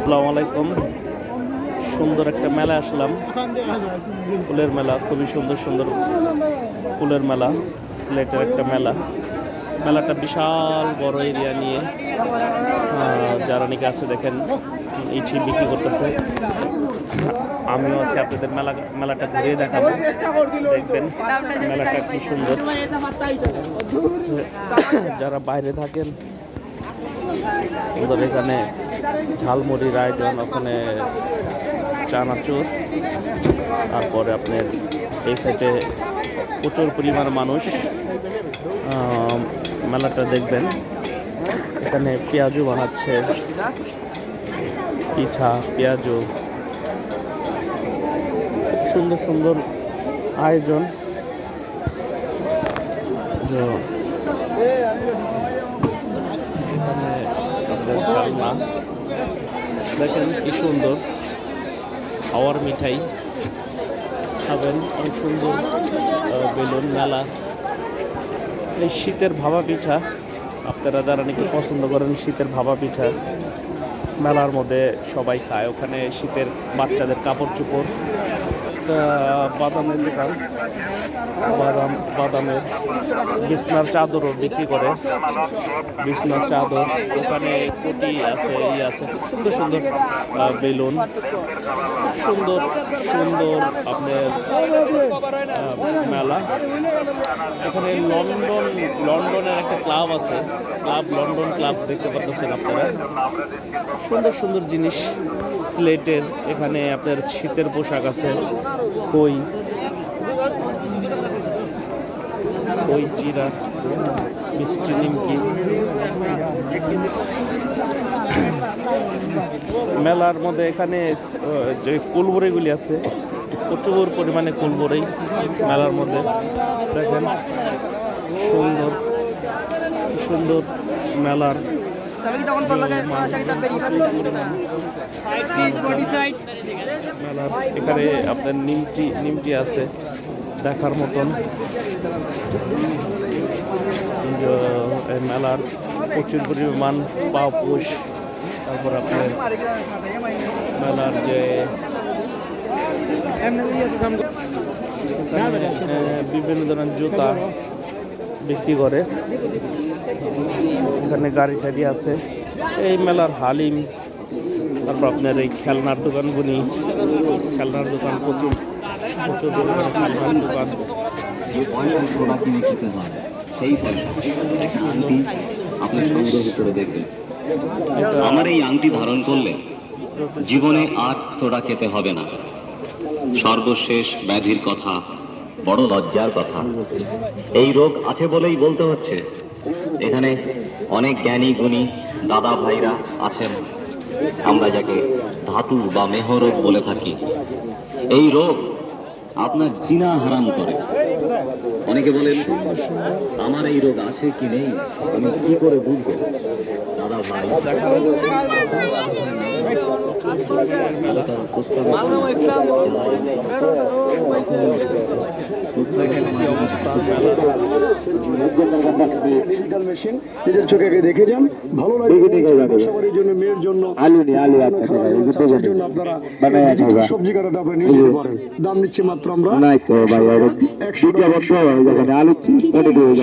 আসসালামু আলাইকুম। সুন্দর একটা মেলা আসলাম, ফুলের মেলা। খুবই সুন্দর সুন্দর ফুলের মেলা, সিলেটের একটা মেলা। মেলাটা বিশাল বড় এরিয়া নিয়ে। যারা নাকি আছে দেখেন ইটি বিক্রি করতেছে। আমিও আছি, আপনাদের মেলাটা ঘুরিয়ে দেখাবো। দেখবেন মেলাটা কি সুন্দর। যারা বাইরে থাকেন ওদের এখানে ঝালমুড়ির আয়োজন, ওখানে চানাচুর। তারপরে আপনার এই সাইডে প্রচুর পরিমাণ মানুষ মেলাটা দেখবেন। এখানে পেঁয়াজু বানাচ্ছে, পিঠা, পেঁয়াজু, সুন্দর সুন্দর আয়োজন। এখানে চালনা দেখেন কি সুন্দর, খাওয়ার মিঠাই খাবেন, অনেক সুন্দর বেলুন। মেলা এই শীতের ভাপা পিঠা, আপনারা যারা নাকি পছন্দ করেন শীতের ভাপা পিঠা, মেলার মধ্যে সবাই খায়। ওখানে শীতের বাচ্চাদের কাপড় চোপড়, একটা বাদামের দোকান, বাদামের বিছনার চাদরও বিক্রি করে। বিছনার চাদর, ওখানে কোটি আছে, আছে সুন্দর সুন্দর বেলুন, সুন্দর সুন্দর আপনার মেলা। এখানে লন্ডনের একটা ক্লাব আছে, লন্ডন ক্লাব দেখতে পাচ্ছেন আপনারা। সুন্দর সুন্দর জিনিস সিলেটের। এখানে আপনার শীতের পোশাক আছে, কই চিরা, মিষ্টি নিমকি। মেলার মধ্যে এখানে যে কুলবড়িগুলি আছে, প্রচুর পরিমাণে কুলবড়ি মেলার মধ্যে দেখেন। সুন্দর সুন্দর মেলার এখানে আপনার নিমটি আছে দেখার মতন। এই মেলার প্রচুর পরিমাণ পাপোশ। তারপর আপনার মেলার যে বিভিন্ন ধরনের জুতা বিক্রি করে। এখানে গাড়ি টাড়ি আছে। এই মেলার হালিম, তারপর আপনার এই খেলনার দোকানগুলি, খেলনার দোকান প্রচুর প্রচুর পরিমাণে খেলনার দোকান। আমার এই আংটি ধারণ করলে জীবনে আর সোডা খেতে হবে না। সর্বশেষ ব্যাধির কথা, বড় লজ্জার কথা। এই রোগ আছে বলেই বলতে হচ্ছে। এখানে অনেক জ্ঞানী গুণী দাদা ভাইরা আছেন, আমরা যাকে ধাতু বা মেহরোগ বলে থাকি। এই রোগ আপনার জিনা হারাম করে। অনেকে বলেন আমার এই রোগ আছে কি নেই আমি কি করে বুঝবো? দাদা ভাই, নিজের চোখে দেখে যান, ভালো লাগে। সবার জন্য, মেয়ের জন্য, সবজি কাটাটা আপনি নিয়ে যেতে পারেন। দাম নিচ্ছে মাত্র আমরা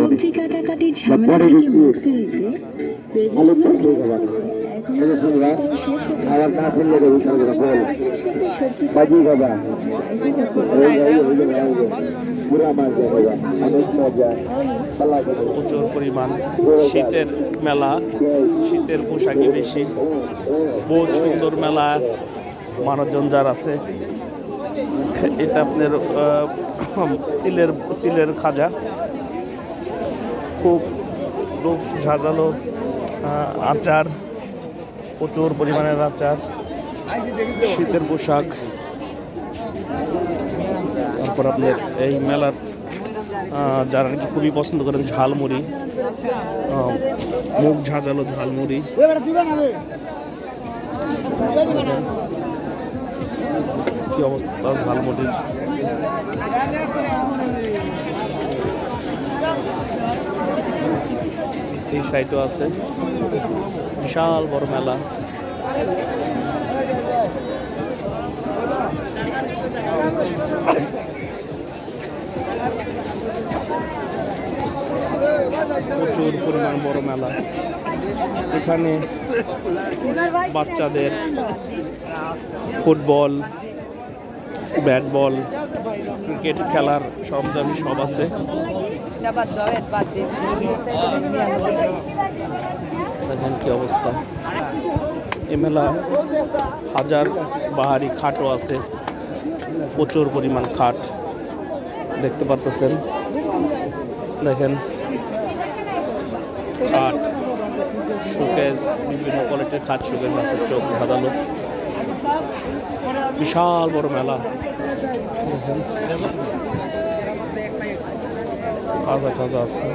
সবজি কাটাকাটি ঝামেলা থেকে মুক্তি দিতে প্রচুর পরিমাণ শীতের মেলা, শীতের পোশাকই বেশি। বহুত সুন্দর মেলা, মানুষজন যার আছে। এটা আপনার তিলের খাজা, খুব রূপ ঝাঁঝালো আচার, প্রচুর পরিমাণের আচার, শীতের পোশাক। তারপর আপনার এই মেলার যারা নাকি খুবই পছন্দ করেন ঝালমুড়ি, মুখ ঝাঁঝালো ঝালমুড়ি। কি অবস্থা ঝালমুড়ির। এই সাইডও আছে, বিশাল বড় মেলা। পরিমাণ বড় মেলা। এখানে বাচ্চাদের ফুটবল, ব্যাট বল, ক্রিকেট খেলার সরঞ্জাম সব আছে। দেখেন কি অবস্থা। এ মেলায় হাজার বাহারি খাটও আছে, প্রচুর পরিমাণ খাট দেখতে পারতেছেন। দেখেন খাট, শোকেস, বিভিন্ন কোয়ালিটির খাট শোকেস আছে, চোখ ধাঁধালো, বিশাল বড় মেলা। তাজা তাজা আছে।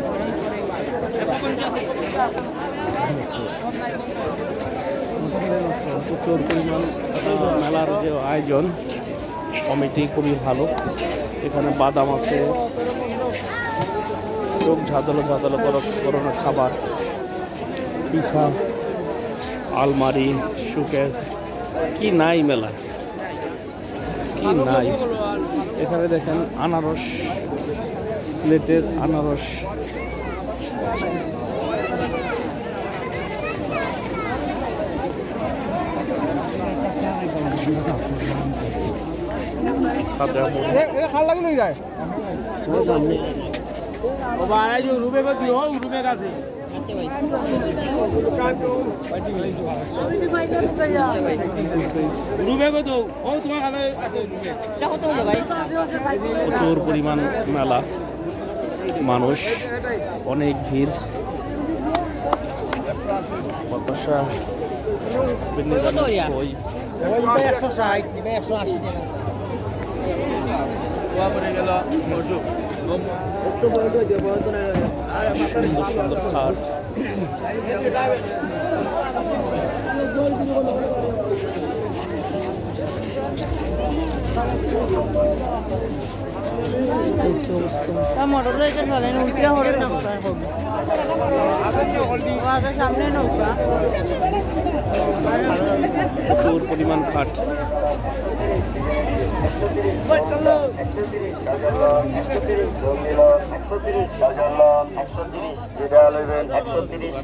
প্রচুর পরিমাণ মেলার যে আয়োজন, কমিটি খুবই ভালো। এখানে বাদাম আছে, চোখ ঝাঁধালো ঝাঁধালো করোনা খাবার, পিঠা, আলমারি, শোকেস, কি নাই মেলায়, কি নাই। এখানে দেখেন আনারস, স্লেটের আনারস, প্রচুর পরিমাণ মেলা, মানুষ, অনেক ভিড়, বাতাসা, বই। সুন্দর সুন্দর খাট, প্রচুর পরিমাণ খাট।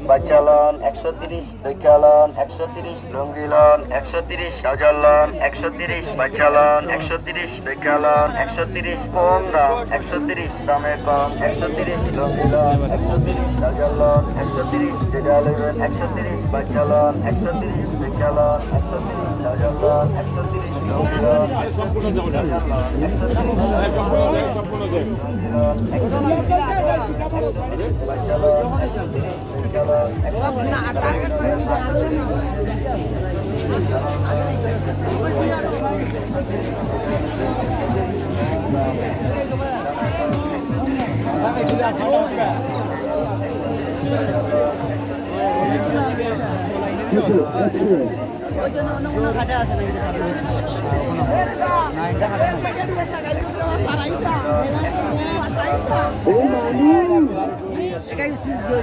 বাচ্চালন 130 দৈকালন 130 রঙ্গিলন 130 শাহজালান 130 বাচ্চালন 130 দৈকালন 130 কম দাম 130 দামের কম 130 রঙ্গিলন 130 শাহজালান 130 যেটা নেবেন 130 বাচ্চালন 130 দৈকালন 130 শাহজালান 130 রঙ্গিলন সম্পূর্ণ ওই জন্য অন্য কোনো ঘাটে আছে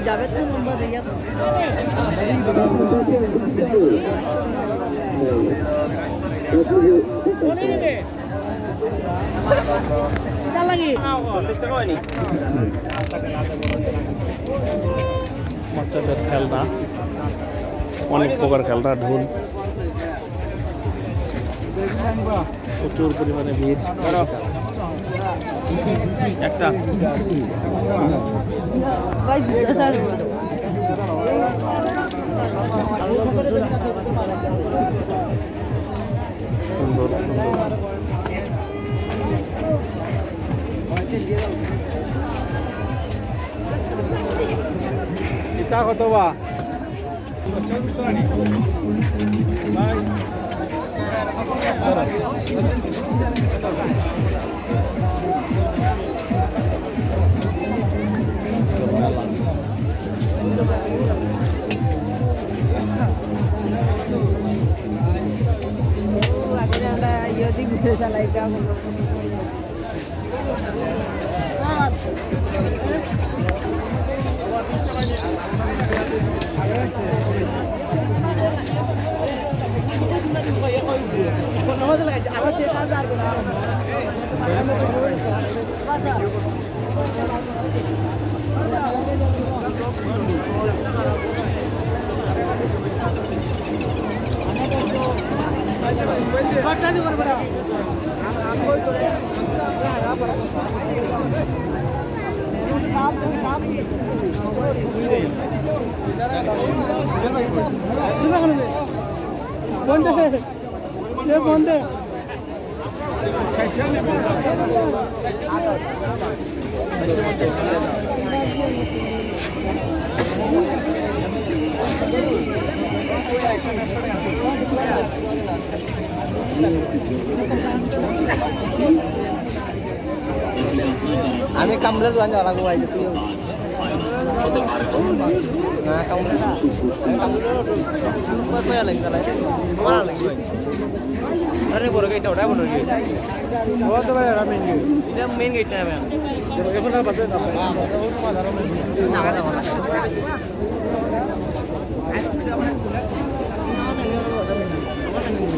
যাবে তো নম্বর দিয়ে বাচ্চাদের খেলনা, অনেক প্রকার খেলনা, ঢোল, প্রচুর পরিমাণে ভিড়। একটা সুন্দর সুন্দর কত বা আমি কামলে দোকান যাওয়া লাগবো ভাই তুই না কামলে কামলে কত লাগবে তাহলে মারা লাগবে আরে বড় গেটটা ওটা বড় গেট ও তো ভাই মেইন গেট এটা মেইন গেট না ভাই এখন আর বাজে না না না